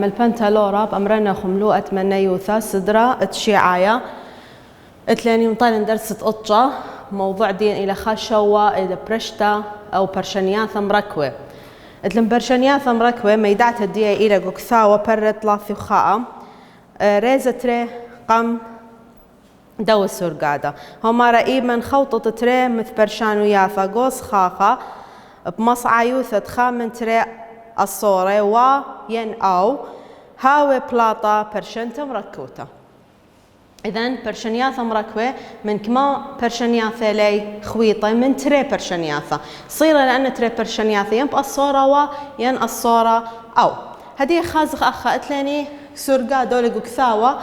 مالبنتالورا بأمرنا خملوءة منيوثا صدرة تشيعايا اتلاني مطالن درس قطشة موضوع دين إلى خشوة إلى برشتا أو برشنياثا مركوة اتلن برشنياثا مركوة ميدعت الدية إلى قكثاوة برت لاثي وخاء ريزة تري قم دو السرقادة هما رئيب من خوطة تري مثل برشانو ياثا قوس خاخا بمصعى يوثة خامن تري الصورة وين أو هاوي بلاطة برشنتا مركوتا إذن برشنياثا مركوة من كما برشنياثا لي خويطة من تري برشنياثا صيرة لأن تري برشنياثا ينبقى الصورة وين الصورة أو هدي خازخ أخا اتلاني سرقا دولي قكثاوة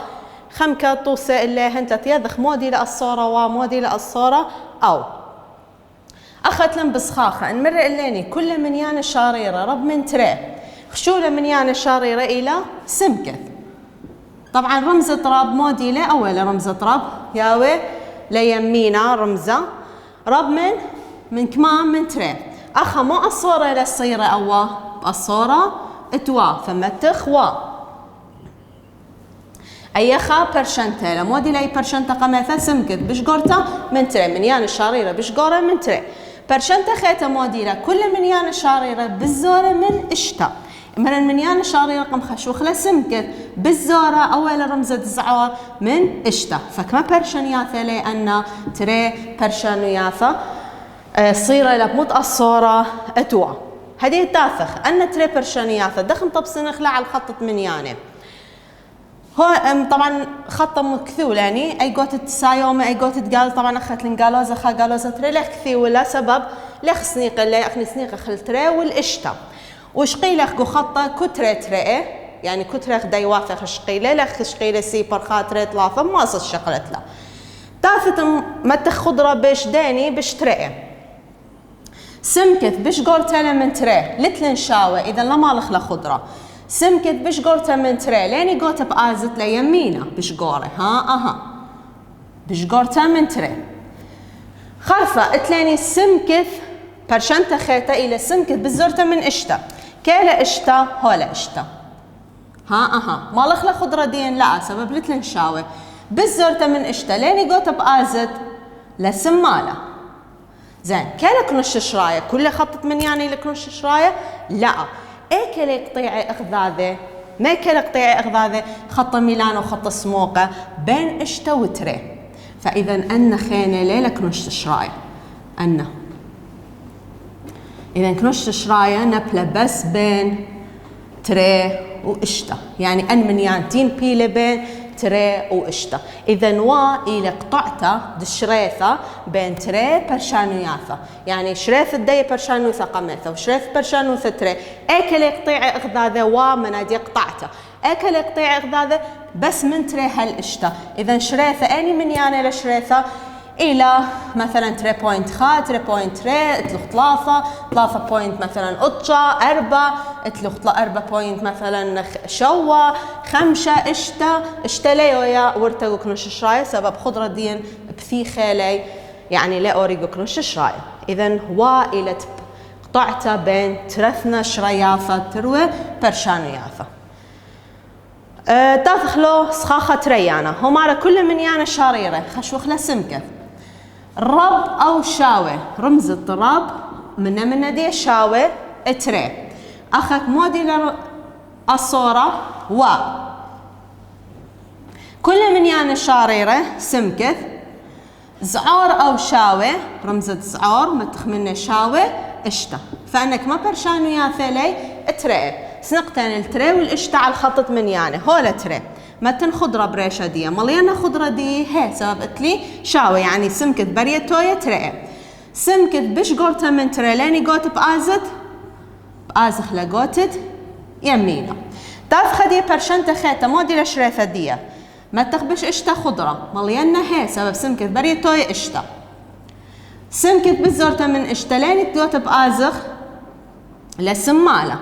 خمكة طوسة اللي هنت يذخ مودي للصورة ومودي للصورة أو أخت لن بسخاخة نمر الليني كل من يان الشاريرة رب من تري خشولة من يان الشاريرة إلى سمكث طبعا رمز طراب مودي له أول رمز طراب ياوي ليمينا رمزة رب من كمان من تري أخا مو الصورة للصيرة أوا الصورة اتوا فمتخ وا أيخا برشنتا لمودي لي برشنتا قماثا سمكت بشقورتا من تري من يان الشاريرة بشقورة من تري برشنتا خيتا موديلا كل من يان الشاريرة بالزورة من اشتا من يان الشاريرة قم خشوخلة سمكت بالزورة أول رمزة زعور من اشتا فكما برشنياثا لأن تري برشنياثا صيرة لبموت الصورة اتوا هذه التاثخ أن تري برشنياثا دخن طبسن خلع على الخطة من يانه هو طبعا خطة مكثول يعني أي قوت التسايومة أي قوت تقال طبعا أخذت لنقالوزة خا قالوزة تري لح كثير ولا سبب لخ سنيقة اللي أخني سنيقة خل تري والإشتا وشقيلة أخو خطة كترة تري يعني كترة خدي واثق شقيلة لخ شقيلة سيبر خاطرة ثلاثة ما أصل شقلت له تاثت متخ خضرة بش داني بش تري سمكت بش قولتها من تري لتلن شاوة إذا لما لخ خضرة سمكت بشقورته من تري ليني قوته بآزت ليمينه بشقوره ها بشقورته من تري خلفه اتلاني سمكت برشنته خيته إلى سمكت بزورته من اشتا كيلا اشتا هولا اشتا ها ما لخلا خضرة دين لا سبب لتلن شاوي بزورته من اشتا ليني قوته بآزت لسمالة زين كيلا كنش شراية كل خطط من يعني لكنش شراية لا اكل قطيعة اخذاذة ما اكل قطيعة اخذاذة خط ميلان وخط سموقة بين اشتا وتري فاذا ان خينة ليلة كنشت شراية ان اذا كنشت شراية نبلة بس بين تري واشتا يعني ان من يانتين بيلة بين تري واشتا اذا وا الى قطعته دشريثة بين تري برشانوياثة يعني شريث الدي برشانوثة قميثة وشريث برشانوثة تري اكل قطيعة اخذاذة وا منادي قطعته اكل قطيعة اخذاذة بس من تري هالاشتا اذا شريثة اني من يعني لشريثة الى مثلا تري بوينت خا تري بوينت تري اتلوخ ثلاثة بوينت مثلا قطشة 4 اتلوخ 4 بوينت مثلا شوا 5 اشتا ليويا ورتقو كنش شراية سبب خضرة دين بثي خالي يعني لا اوريقو كنش شراية اذا هو الى قطعته بين ترثنا شرياثة تروي برشانياثة تاثخلو سخاخة تريانا هم على كل من يانا شاريرة خشوخ لسمكة رب أو شاوي رمز الرب من دي شاوي تري أخك مودي الصورة و كل من يانا شاريرة سمكة زعور أو شاوي رمز زعور متخ منه شاوي اشتا فأنك ما برشانو يا ثلي تري سنقتين التري والاشتا على الخطط من يعني هولا تري متن خضرة بريشة دي مليانة خضرة دي هي سبب اتلي شاوي يعني سمكت بريتوية تري سمكت بش قورتها من تري لاني قوت بآزخ لقوتت يمينة تافخة دي برشنت خيطة مودي لشريثة دي ما تخبش اشتا خضرة مليانة هي سبب سمكت بريتوية اشتا سمكت بزورتها من اشتا لاني قوت بآزخ لسمالة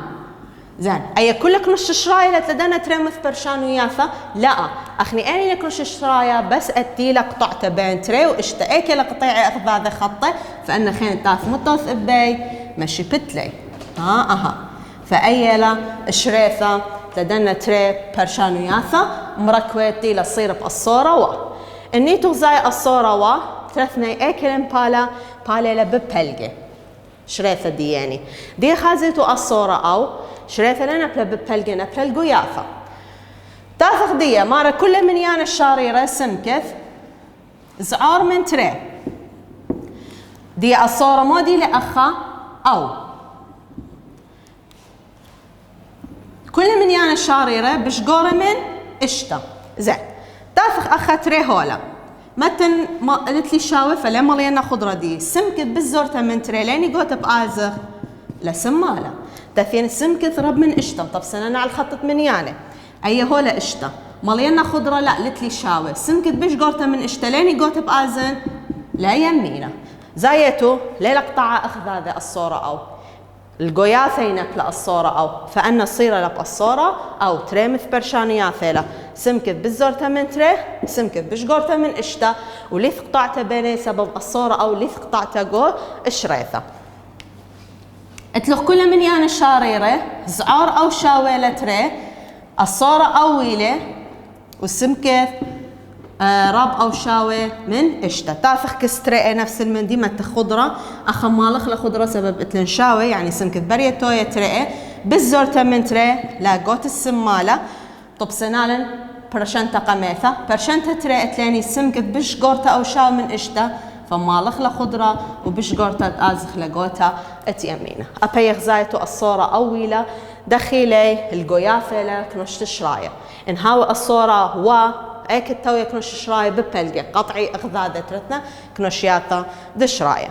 زين أي كلك نش شراية لتلدنا ترمث برشان وياثا لا أخني أنا لك نش شراية بس أتي لك قطعة بين تري واشتأك لقطيعة أخذ هذا خطة فأنا خين تاث مطوث بي مشي بتلي فأيلا شريثة تدنا تري برشان وياثا مركوتي لصير بقصورة و النيتو زاي الصورة و ثلاثني اكلم بالا لببلجي شريثة دي يعني دي خازيتو الصورة او شريثة لنا ببلجي نبلجو ياثا تاثق دي مارا كل من يان الشاريرة سمكث زعار من تري دي الصورة مودي لأخا أو كل من يان الشاريرة بشقورة من اشتا زين تافخ أخا تري هولا متن ما قلت لي شاوفة لما لينا خضرة دي سمكت بالزورة من تري ليني قوت بآزغ لسمالة تثين سمكت رب من اشتا طب سننا على الخطة من يانه أي هولا اشتا ملينا خضرة لا قلت لي شاوة سمكت بشقورة من اشتا ليني قوت بآزن لا يمينا زايتو ليلة قطعة أخذ هذا الصورة أو القياثين بلا الصورة أو فأنا صيرة لب الصورة أو تري مث برشانياثيلا سمكت بالزورة من تري سمكت بشقورة من اشتا وليث قطعته بيني سبب الصورة أو ليث قطعته جو الشريثة اتلخ كل من يان الشاريرة زعار أو شاويلة تري الصورة أويلة والسمكت راب أو شاوي من اشتا تافخ كستري نفس المنديمة خضرة أخا مالخ لخضرة سبب اتلن شاوي يعني سمكت برية توية تري بالزورة من تري لا قوت السمالة طب سنالا برشنتا قميثة برشنتا تري اتلاني سمكت بش قورتا أو شاوي من اشتا فمالخ لخضرة وبش قورتا تازخ لقوتا اتيمينة أبيخ زايتو الصورة أويلة دخيلي القيافة لك نشت شراية إن هاو الصورة و ايك التوية كنوش شراية ببلقة قطعي اغذاذة ترتنا كنوشياتا دشراية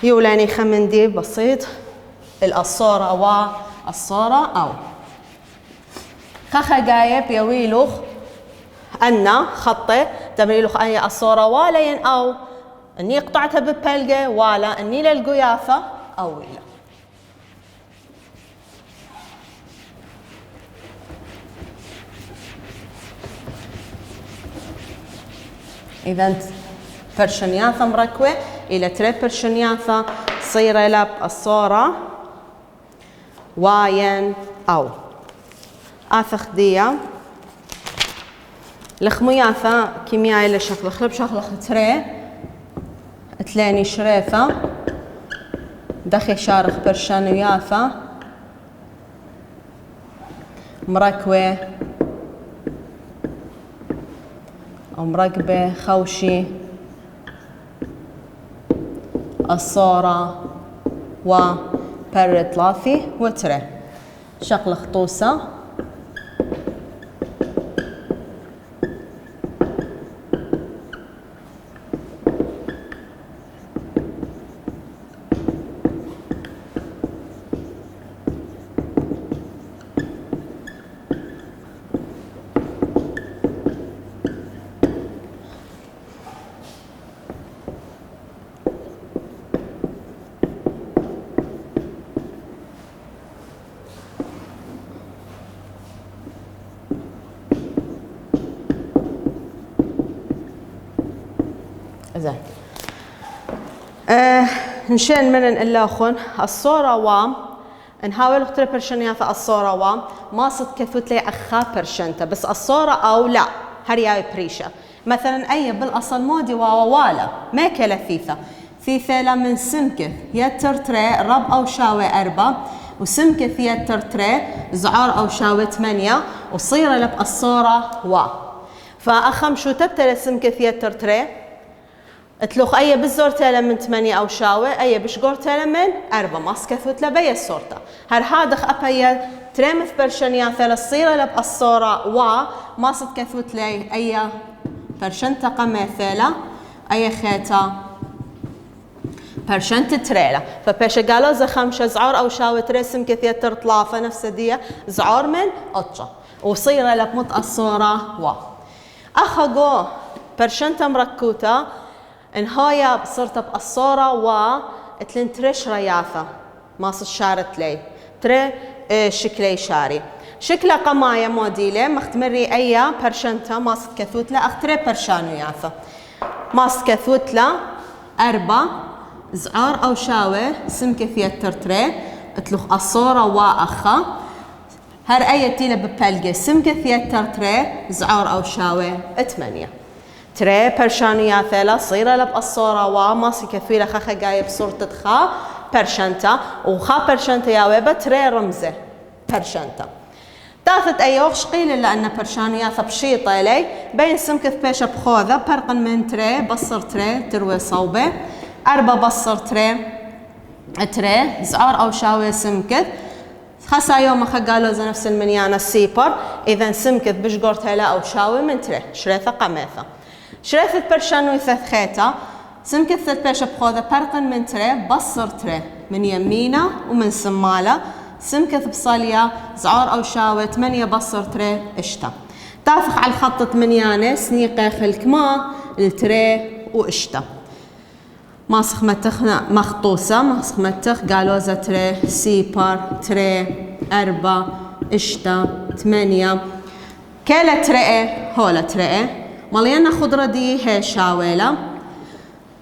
يولاني خمندي بسيط الصورة والصورة أو خخا جايب يويلوخ أنا خطي تمريلوخ أي الصورة والين أو أني قطعتها ببلقة ولا أني للقيافة أو ويلا إذا برشنياثا مركوة إلى تري برشنياثا صير لب الصورة واين أو آثخ ديا لخمياثا كيميائي لشخل خلب شخل تري تلاني شريفة دخي شارخ برشنياثا مركوة مرقبة خوشي الصورة وبر ثلاثي وتري شغل خطوسة زين نشين من اللاخون الصورة وام نحاول اختار برشنياثا الصورة وام ما صد كثوت لي أخا برشنتا بس الصورة أو لا هرياي بريشة مثلا أي بالأصل مودي والا ما كلا ثيثة لمن سمكث يتر تري رب أو شاوي 4 وسمكث يتر تري زعار أو شاوي 8 وصير لب الصورة و فأخم شو تبتل سمكث يتر تري اتلوخ أي بالزور تالا من 8 أو شاوي أي بشقور تالا من 4 ماسكثوت لبي الصورة هر هادخ أبايا تريمث برشنيا ثلا الصيرة لب الصورة و ماسد كثوت لي أي برشنتا قميثيلا أي خيتا برشنت تريلا فبيش قالوا زخمشة زعور أو شاوي ترسم كثير ترطلافة نفس دي زعور من أطشة وصيرة لب مط الصورة و أخذوا برشنتا مركوتا إن هايا بصرت بالصورة و اتلين تريش رياثة ماس الشارت لي تري شكلي شاري شكله قماية موديلة مختمري أي برشنتا ماس كثوت لا أختري برشانو ياثة ماس كثوت لا 4 زعار أو شاوي سمكة في الترتري اتلوخ الصورة وأخا هر أي تيلا ببلجة سمكة ثيتر تري زعور أو شاوي 8 تري برشانيا ثلا صيرة لب الصورة وماسي كثيرة خخا جاية بصورة خا برشنتا وخا برشنتا يا ويبا تري رمزة برشنتا تاثت أيوغ شقيل لأن برشانيا ثبشيطة لي بين سمكة بيشة بخوذة برقن من تري بصر تري تروي صوبة 4 بصر تري زعور أو شاوي سمكة خاصة يوم قالوا زي نفس المنيانة السيبر إذا سمكت بشقرت هلا أو شاوي من تري شريثة قميثة شريثة برشانو يثث خيتا سمكت ثلاث بيشة بخوذة برقن من تري بصر تري من يمينة ومن سمالة سمكت بصالية زعور أو شاوي 8 بصر تري اشتا تافخ على الخط منيانة سنيقة خلكما التري واشتا ماسخ متخنا مخطوسة ماسخ متخ قالوزة تري سيبر تري 4 اشتا 8 كيلا تري هولا تري مليانا خضرة دي هي شاويلة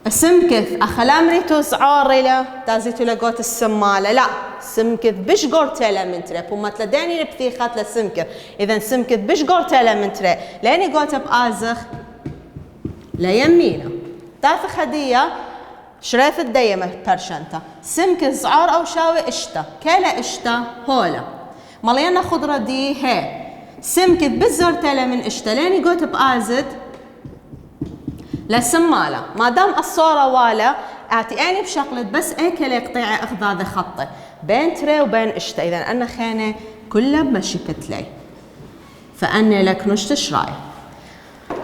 سمكث أخلامريتو زعوريلا تازيتو لقوت السمالة لا سمكث بش قورتيلا من تري بوما تلداني لبثيخات لسمكث إذا سمكث بش قورتيلا من تري لاني قوت بآزخ ليمينا تاثخ هدية شريث الديمة برشنتا سمكث زعور أو شاوي اشتا كيلا اشتا هولا مليانا خضرة دي هي سمكث بزورتيلا من اشتا لاني قوت بآزد لسمالة ما دام الصورة والا اعطيني بشغلة بس اكل يقطيع اخذ خطه بين تري وبين اشتا اذا انا خانه كلها بمشي بتلي فاني لك نشت شراي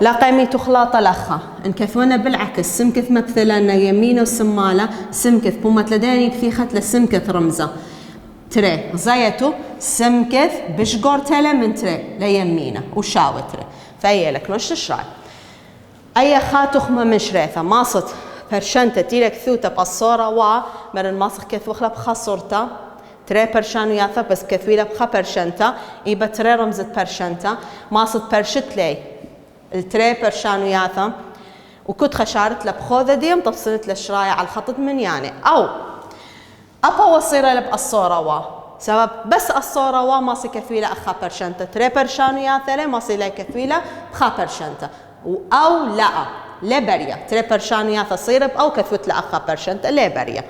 لا قيميتو خلاطه لخا انكثونا بالعكس سمكث مثلا يمينه وسمالة سمكث بوما تلداني كثيخت لسمكث رمزه تري زايتو سمكث بشقور تلا من تري ليمينه وشاوي تري فهي لك نشت شراي أي خاتخ ما من شريثة ماصت برشنتة تيلك ثوتة بالصورة ومرن ماسخ كثو خلب خصورتا تري برشانو ياثا بس كثويلة بخا برشنتة إيبا تري رمزة برشنتة ماصت برشت لي التري برشانو ياثا وكنت خشارت لبخوذة ديم تفصلت للشراية على الخط من يعني أو أبا وصيرة لب الصورة سبب بس الصورة ماسي كثويلة أخا برشنتة تري برشانو ياثا لي ماسي لي كثويلة بخا برشنتة أو لا بريا تري برشانيا تصير أو كثوت لأخا برشنت لا بريا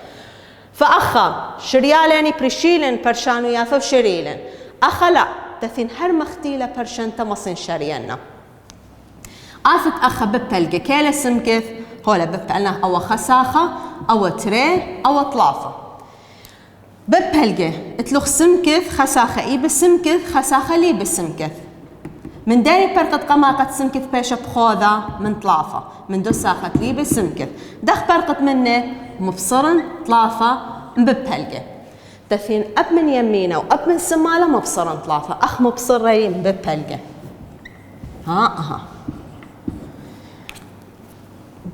فأخا شريالني بريشيلن برشانيا فشريلن أخا لا تثين هر مختيلة برشنت مصين شرينا آفت أخا ببلجة كيلا سمكث هولا ببلنا أو خساخة أو تري أو طلافة ببلجة اتلوخ سمكث خساخة إي بسمكث خساخة لي بسمكث من داري برقت قماقت سمكث بيشة بخوذة من طلافة من دو ساخت لي بسمكث دخ برقت منه مبصرن طلافة مببهلقة تثين أب من يمينه وأب من سمالة مبصرن طلافة أخ مبصر لي مببهلقة ها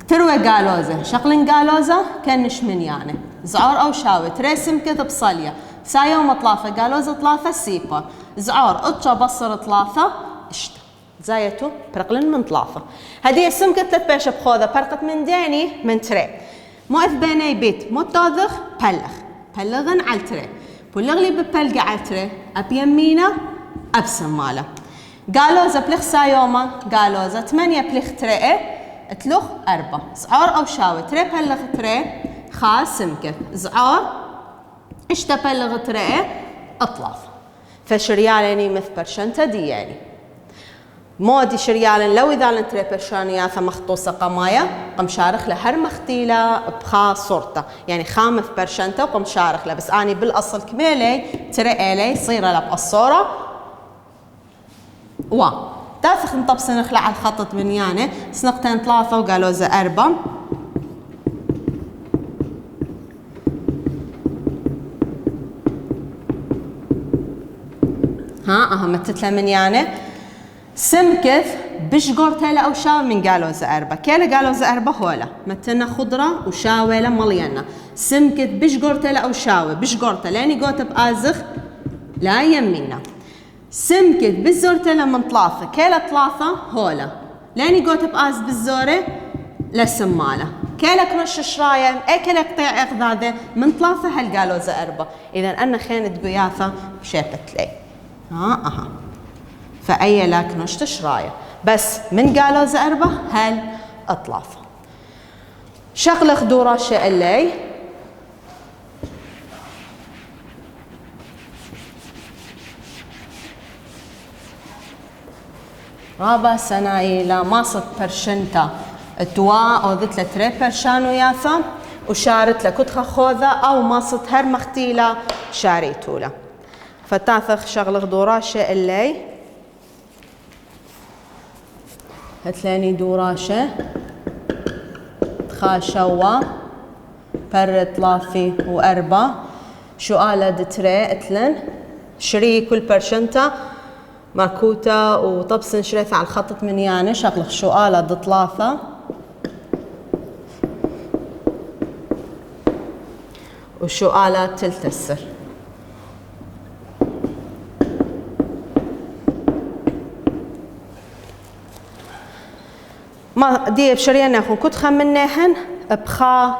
تروي قالوزة شقلن قالوزة كنش من يعني زعور أو شاوي تري سمكث بصلية سايوم طلافة قالوزة طلافة سيبا زعور اتشا بصر طلافة اشتا زايتو برقلن من طلافة هذه السمكة 3 بيشة بخوذة برقت من داني من تري مو بيني بيت مو توذخ بلغن على التري بلغلي ببلقة على التري أب يمينة أب سمالة قالوزة بلغ سايوما قالوزة 8 بلغ تري اتلوخ 4 زعور أو شاوي تري بلغ تري خا سمكة زعور اشتا بلغ تري اطلاف فشريالني مثل برشنتا دياني مودي شريالن لو إذا لنتري برشانياثا مخطوصة قمايا قم شارخ لهر مختيلة بخا صورته يعني خامث برشنتا وقم شارخ له بس أني بالأصل كميلي تري إلي صيرة له بقصورة تافخ نطبس نخلع على الخط بنيانة سنقتين 3 وقالوا زي 4 متتلا منيانة سمكث بشقور تلا أو شاو من قالوا زي 4 كيلا قالوا زي 4 هولا متنا خضرة وشاويلة مليانة سمكث بشقور تلا أو شاوي بشقور تلا يعني قوت بآزخ لا يمينا سمكث بالزورتلا من طلافة كيلا طلافة هولا لاني قوت بآز بالزورة لسمالة كيلا كرش شرايا كيلا قطيع اخذاذة من طلافة هل قالوا زي 4 إذا أنا خينت قياثة بشيبت لي فأي لكنش تشراية بس من قالوا زأربة هل أطلافة شغل خدورة شيء اللي رابع سنايلا ماصت برشنتا توا أو ذت لتري برشانو ياثا وشارت لكتخ خوذا أو ماصت هر مختيلة شاريتولا فتاثخ شغل خدوراشة اللي هتلاني دوراشة تخاشوا برت لافي وأربع شؤالة دتري اتلن شري كل برشنتا ماكوتا وطبسن شريث على الخطط من يعني شغل شؤالة دطلافة وشؤالة تلتسر ما دي بشرينا خون كنت خمناهن بخا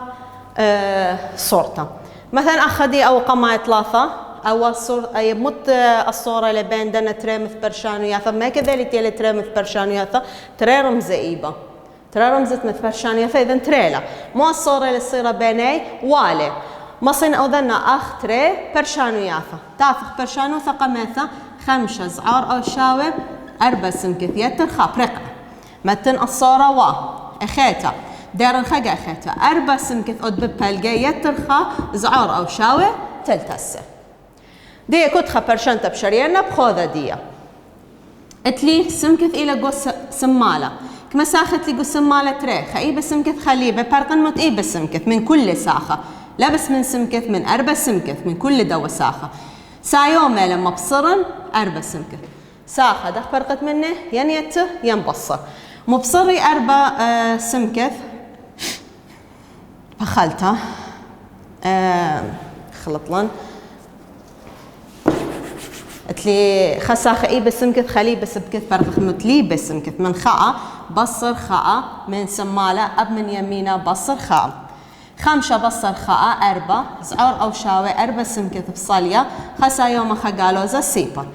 صورته مثلا أخدي أو قماية ثلاثة أو صور أي مت الصورة اللي بين دنا ترمث برشانو ياثا ما كذلك يلي ترمث برشانو ياثا ترى رمز إيبا ترى رمزة مث برشانو ياثا إذا تريلا مو الصورة اللي تصير بيني والي ما صين أو ذنا أخ ترى برشانو ياثا تافخ برشانو ثقة مثا خمسة زعار أو شاوب أربع سمكث يتر خابرقة متن الصورة وا أخيتا دار الخجا أخيتا أربع سمكث قد ببالجي يترخا زعار أو شاوي تلتسه دي كنت خبرشنت بشرينا بخوذة دي اتلي سمكث إلى جو سمالة كما ساخت لي جو سمالة تري خايبة سمكث خليبة برقن مت إيه بسمكث من كل ساخة لا بس من سمكث من أربع سمكث من كل دوا ساخة سايوم لما بصرن أربع سمكث ساخة دخ فرقت منه ينيته ينبصر مبصري أربع سمكث فخلته خلطلن اتلي خساخ اي بسمكث خلي بسمكث فرق متلي بسمكث من خاء بصر خاء من سمالة أب من يمينه بصر خاء خمسة بصر خاء أربع زعور أو شاوي أربع سمكث بصالية خسا يوم خقالوزا سيبر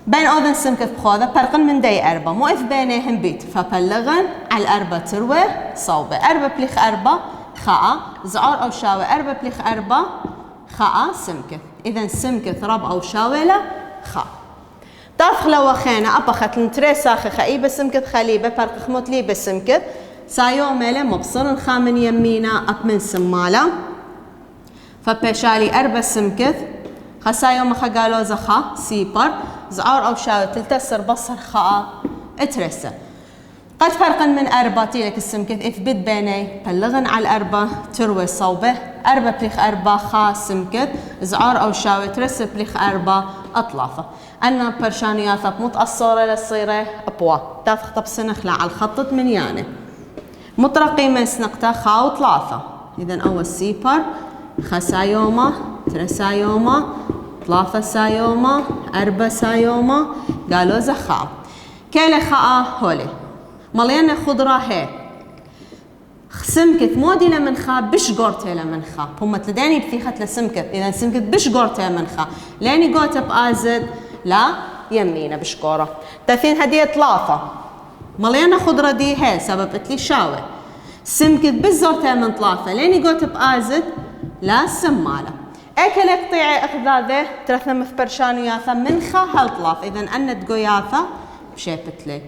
بين أذن سمكث بخوذة فرقن من دي أربع مو إف بينهم بيت فبلغن على الأربع تروي صوبة أربع بليخ أربع خاء زعور أو شاوي أربع بليخ أربع خاء سمكث إذا سمكث ربع أو شاويلة خاء داخل وخينا أبخت لنتري ساخي خايبة سمكث خليبة فرق خموت لي بسمكث سايوم ميلة مبصر خا من يمينا أب من سمالة فبشالي أربع سمكث خسايوم خقالو زخا سيبر زعار أو شاوي تلتسر بصر خاء اترسر قد فرقا من أربع تيلك السمكث إثبت بيني بلغن على الأربع تروي صوبه أربع بليخ أربع خا سمكث زعار أو شاوي ترسب بليخ أربع أطلافة أنا برشانياثة متأصرة للصيرة أبوا تافخ طبسن خلع على الخطط من يعني مطرقي من سنقتا خا وطلافة إذن أول سيبر خا سايوما ترى سايوما طلافة سايوما أربع سايوما قالوا زخا كيلي خاء هولي مليانة خضرة هي سمكث مودي لمن خا بش قرتي لمن خا هم تلداني بثيخت لسمكث إذا سمكث بش قرتي لمن خا لاني قوت بآزد لا يمينة بش قورة تثين هدية طلافة مليانة خضرة دي هي سببت لي شاوي سمكث بزورتي من طلافة لاني قوت بآزد لا سمالة اكلك طيعي اخذاذه ترثنا مثبرشانياثا من خا هالطلاف إذا أنت قوياثا بشيبت لي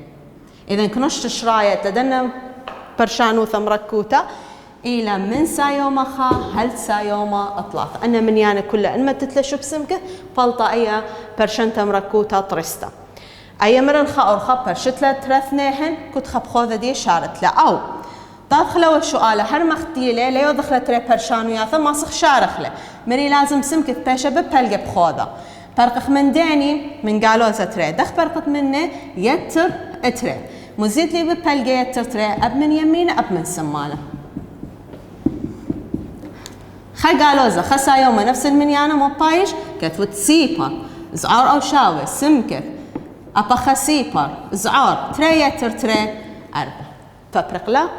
إذا كنوش تشراية تدنا برشانوثا مركوتا إلى من سايوما خا هل سايوما أطلاف أنا من يعني كله إن ما تتلشوا بسمكة فلطة أي برشنتا مركوتا طرستا أي مرن خا أو خا برشتلا ترثناهن كنت خب خوذة دي شارت لا أو داخله وشؤاله هر مختيله ليو دخلت تري برشانوياثا ما صخ شارخ له مري لازم سمكة باشا ببلقى بخوذة فرق من داني من قالوا تري دخ فرقت منه يتر اتري مزيد لي ببلقى يتر تري أب من يمينه أب من سماله خا قالوا خسا يوم نفس المنيانة مو بايش كتوت سيبر زعار أو شاوي سمكة أبا خسيبر زعار تري يتر تري أربع فبرق له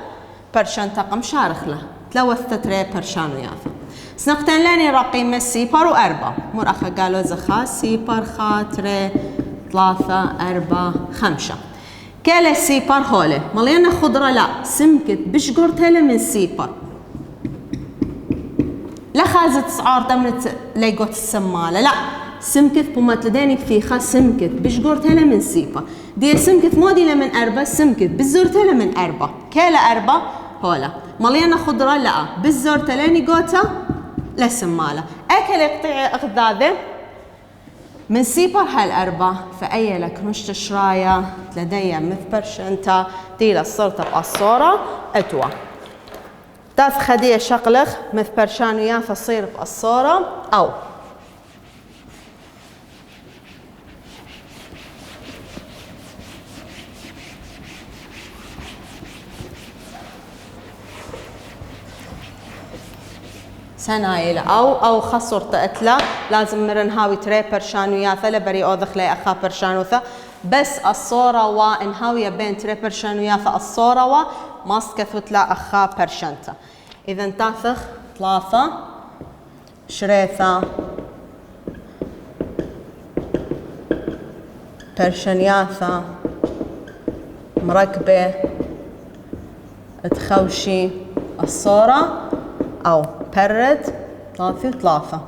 برشان تقم شارخ له تلوثت تري برشان وياثا سنقتن لاني رقيمة سيبر وأربع مر أخا قالوا زخا سيبر خا تري 3 4 5. كلا سيبر هولي مليانة خضرة لا سمكت بشقرتها من سيبر لا خازت سعار تمنت ليقوت السمالة لا سمكت بومات لديني فيخا سمكت بشقرتها من سيبر دي سمكت مودي من 4 سمكت بزورتها من 4 كلا 4 هولا مليانة خضرة لا بزورتها لاني قوتا لا سمالة اكل يقطع اغذاذه من سيبر هالأربع فأي لك نشت شرايا لدي مث برشنتا ديلا الصرطة بقصورة اتوا تاث خدية شقلخ مث برشان ويافا صير بقصورة أو سنايل أو خصر تأتلا لازم مرن هاوي تري برشان وياثا لبري أوذخ لي أخا برشانوثا بس الصورة وإنهاوية بين تري برشان وياثا الصورة ماسكثوت لا أخا برشانتا إذا تاثخ 3 شريثة برشانياثا مركبة تخوشي الصورة أو برد 3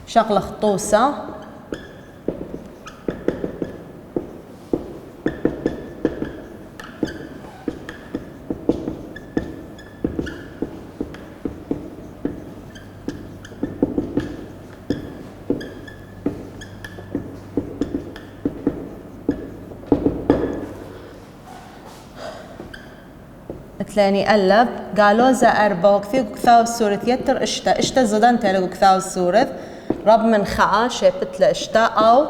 شغلة خطوسة تلاني قلب قالوزة 4 وكثير كثاو السورة يتر اشتا زدان تلقو كثاو السورة رب من خاء شابت لاشتا أو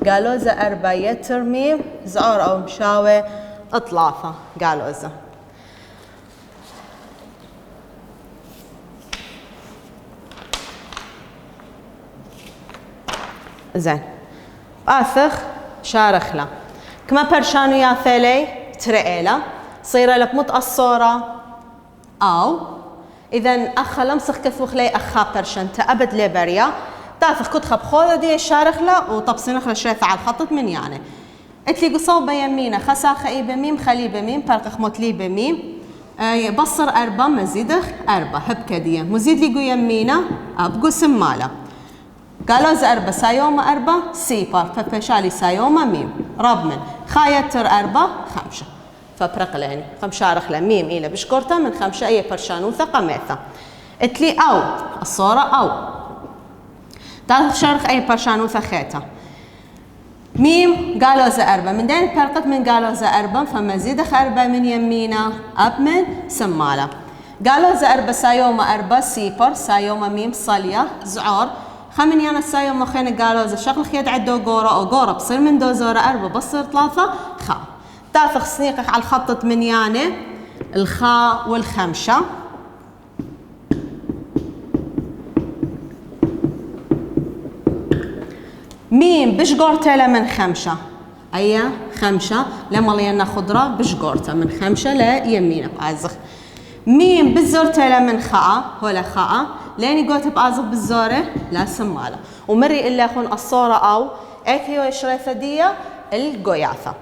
قالوزة 4 يتر ميم زعور أو مشاوي اطلافة قالوزة زين آثخ شارخلا كما برشانو يا ثلي ترئيلا صيرة لك متقصورة أو إذا أخا لمسخ كثوخ لي أخا برشنتا أبد لي بريا تافخ كنت خب خوذة دي شارخلا وطبسينخ لشريثة على الخطط من يعني اتلي قصوبة يمينة خسا خئي بميم خلي بميم فرق موتلي بميم بصر 4 مزيدخ 4 هبكدية مزيد لي قو يمينة أبقو سمالة قالوز 4 سايوما 4 سيبر فبشالي سايوما ميم رب من خايتر 4 5 فبرقلاني 5 شارخ ميم إلى بشكورتا من 5 أي برشانوثة قميثة اتلي أو الصورة أو تاث شارخ أي برشانوثة خيتا ميم قالوزة 4 من دين فرقت من قالوزة 4 فمزيدخ 4 من يمينا أب من سمالة قالوزة 4 سايوما 4 سيبر سايوما ميم صلية زعور خمن يانا سايوما خين قالوزة شغل خيد عدو قورة أو قورة بصير من دوزورة 4 بصير 3 خا تاثخ سنيقك على الخطط من يعني الخاء والخمشة ميم بشقورته لمن 5 أي 5 لما لينا خضرة بشقورته من 5 ليمينه بأزخ ميم بزورته لمن خاء ولا خاء لاني قلت بأزخ بالزورة لا سمالة ومري إلا يكون الصورة أو اكيو يشريثة دية القياثة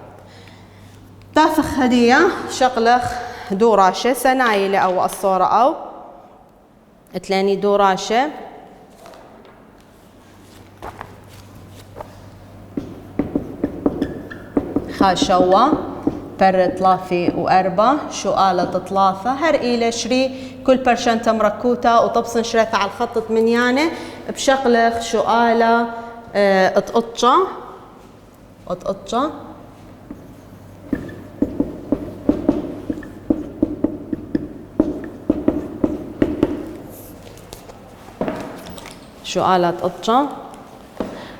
تافخ هدية شقلخ دوراشة سنايلة أو الصورة أو تلاني دوراشة خاشوة بر 3 و4 شؤالة 3 هر إلى شري كل برشنتا مركوتة وطبسن شريثة على الخطط من يعني بشقلخ شؤالة اتقطشة شؤالات قطشة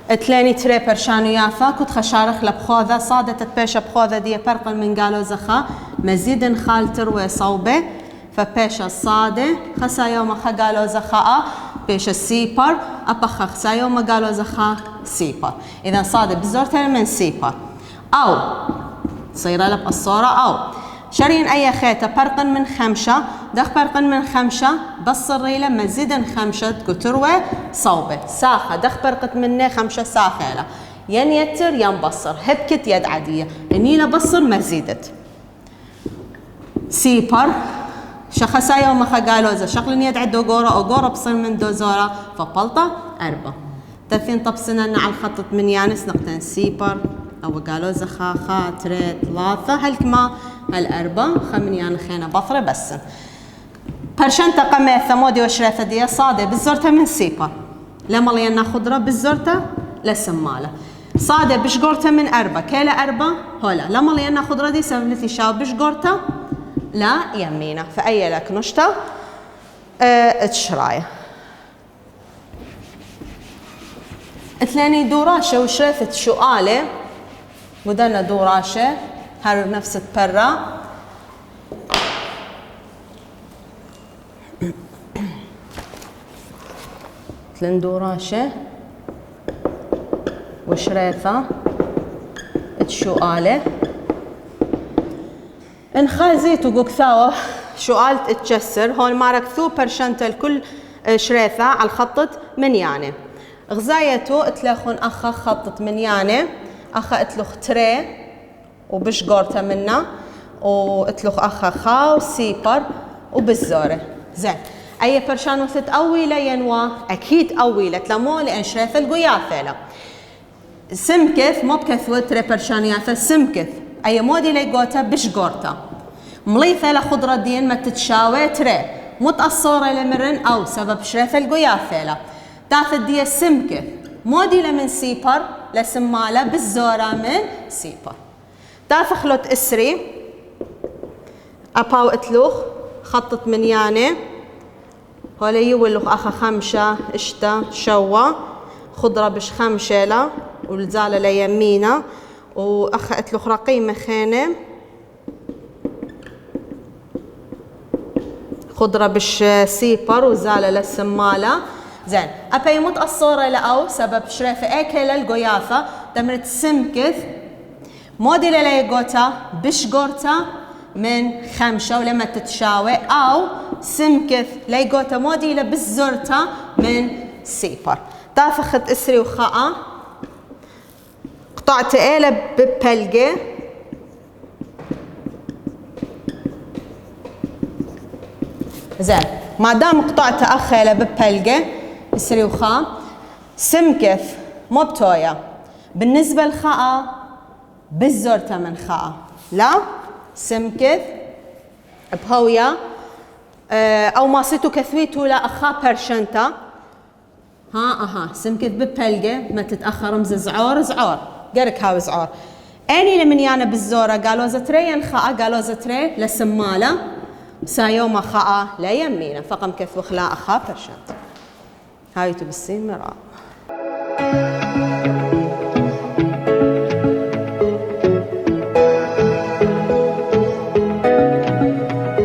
تلاني تري برشانو يافا كنت خشارخ لبخوذة صادت تبيشة بخوذة دي برقل من قالو زخا مزيد خالتر وصوبة فبيشة صادة خسا يوم خا قالو زخاء بيشة سيبر أبخا خسا يوم قالو زخا سيبر إذا صادة بزورتها من سيبر أو صيرة لب الصورة أو شرين أي خيطة برقل من 5 دخ برقن من خمشة بصريلة مزيدن خمشة كتروة صوبة ساخة دخ برقت منه خمشة ساخيلة ين يتر ين بصر هبكت يد عادية انيلا بصر مزيدت سيبر شخصا يوم قالوا إذا شغل يد عدو قورة بصر من دوزورة فبلطة أربعة تثين طبسنا على الخط من يانس نقطن سيبر أو قالوا إذا خا تري ثلاثة هالكما هالأربعة خمن يعني خينا بطرة بس برشنتا قمة ثمودي وشريثة دي صادة بالزرتة من سيبر لما لينا خضرة بالزرتة لسمالة صادة بشقورتة من أربعة كيلا أربعة هلا لما لينا خضرة دي سبلتي شاب بشقورتة لا يمينة فأي لك نشطة تشراية اثنين دوراشة وشريثة شؤالة ودنا دوراشة هر نفس البرة اثنين دوراشة وشريثة تشؤالة انخازيت وقوكثاوة شؤال تتجسر هون ماركثو برشنت الكل شريثة على الخطط من يعني غزايتو اتلخون اخا خطط من يعني اخا اتلخ تري وبشقورته منا واتلخ اخا خا وسيبر وبالزورة زين اي برشانو تتقويله ينوى اكيد قويلة لمو لان شريثة القياثة سمكث مو بكثوة تري برشانياثة سمكث اي مودي ليقوتا بشقورته مليثة لخضرة دين ما تتشاوي تري متأصورة لمرن او سبب شريثة القياثة تاخذ دي سمكث مودي لمن سيبر لسمالة بالزورة من سيبر تاخلط اسري اباو اتلوخ خطط من ياني هولي يولوخ اخا خمشة اشتا شوا خضرة بش خمشة لا والزالة ليمينة واخا اتلوخ رقيمة خينة خضرة بش سيبر وزالة للسمالة زين ابا يموت الصورة لأو سبب شريفة اكل القيافة تمرت سمكث مودي ليقوتا بشقورتا من خمشة ولما تتشاوي او سمكث ليقوتا مودي لبزورتا من سيبر تافخت اسري وخاء قطعت ايلة ببلقة زين ما دام قطعت اخيلة ببلقة اسري وخاء سمكث مو بتويا بالنسبة لخاء بالزورتا من خاء لا سمكث بهويا او ما صيتو كثويتو لا اخا برشنتا ها سمكث ببلقة ما تتأخر رمز زعور قرك هاو زعور اني لمن يانا بالزورة قالوا زتري ينخاء قالوا زتري لسمالة سايوما خاء لا يمينا فقم كثو خلا اخا برشنتا هاي تبسي مرأة